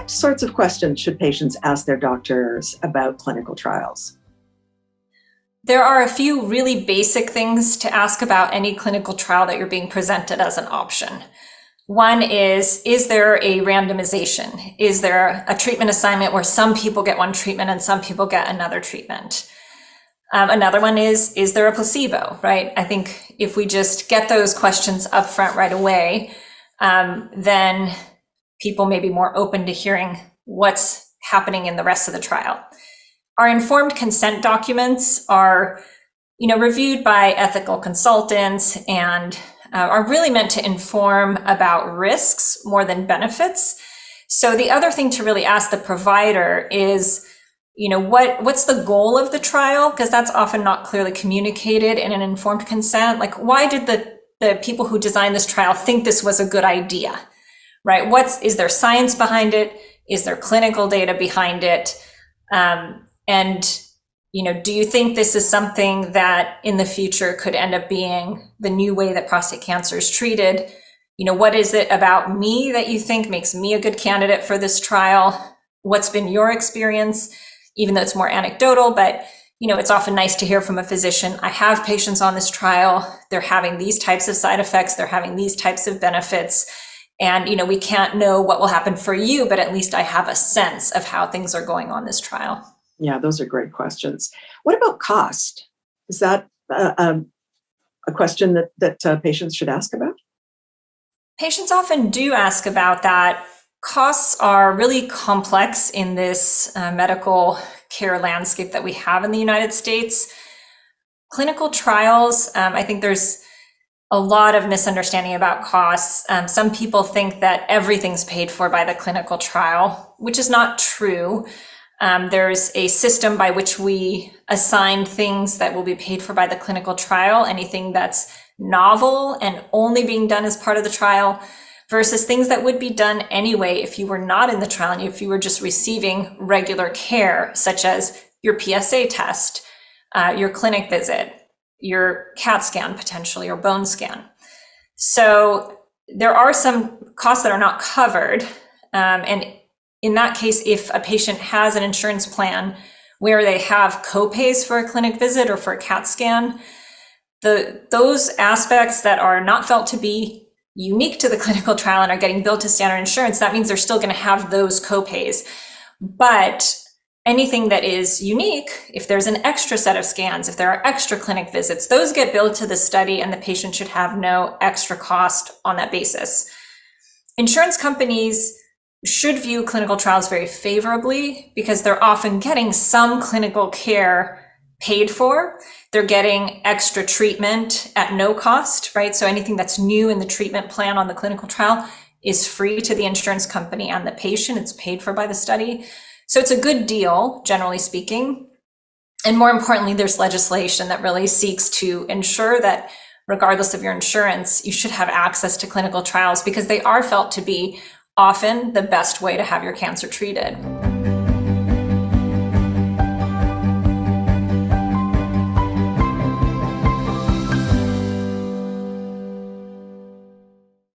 What sorts of questions should patients ask their doctors about clinical trials? There are a few really basic things to ask about any clinical trial that you're being presented as an option. One is there a randomization? Is there a treatment assignment where some people get one treatment and some people get another treatment? Another one is there a placebo, right? I think if we just get those questions up front right away, then people may be more open to hearing what's happening in the rest of the trial. Our informed consent documents are, reviewed by ethical consultants and are really meant to inform about risks more than benefits. So the other thing to really ask the provider is, what's the goal of the trial? Because that's often not clearly communicated in an informed consent. Like, why did the people who designed this trial think this was a good idea, right? Is there science behind it? Is there clinical data behind it? Do you think this is something that in the future could end up being the new way that prostate cancer is treated? What is it about me that you think makes me a good candidate for this trial? What's been your experience? Even though it's more anecdotal, but it's often nice to hear from a physician, I have patients on this trial, they're having these types of side effects, they're having these types of benefits. And, we can't know what will happen for you, but at least I have a sense of how things are going on this trial. Yeah, those are great questions. What about cost? Is that a question that patients should ask about? Patients often do ask about that. Costs are really complex in this medical care landscape that we have in the United States. Clinical trials, I think there's a lot of misunderstanding about costs. Some people think that everything's paid for by the clinical trial, which is not true. There's a system by which we assign things that will be paid for by the clinical trial, anything that's novel and only being done as part of the trial, versus things that would be done anyway if you were not in the trial and if you were just receiving regular care, such as your PSA test, your clinic visit, your CAT scan, potentially, or bone scan. So there are some costs that are not covered. And in that case, if a patient has an insurance plan where they have copays for a clinic visit or for a CAT scan, those aspects that are not felt to be unique to the clinical trial and are getting billed to standard insurance, that means they're still going to have those copays. But anything that is unique, if there's an extra set of scans, if there are extra clinic visits, those get billed to the study and the patient should have no extra cost on that basis. Insurance companies should view clinical trials very favorably because they're often getting some clinical care paid for. They're getting extra treatment at no cost, right? So anything that's new in the treatment plan on the clinical trial is free to the insurance company and the patient. It's paid for by the study. So it's a good deal, generally speaking. And more importantly, there's legislation that really seeks to ensure that regardless of your insurance, you should have access to clinical trials because they are felt to be often the best way to have your cancer treated.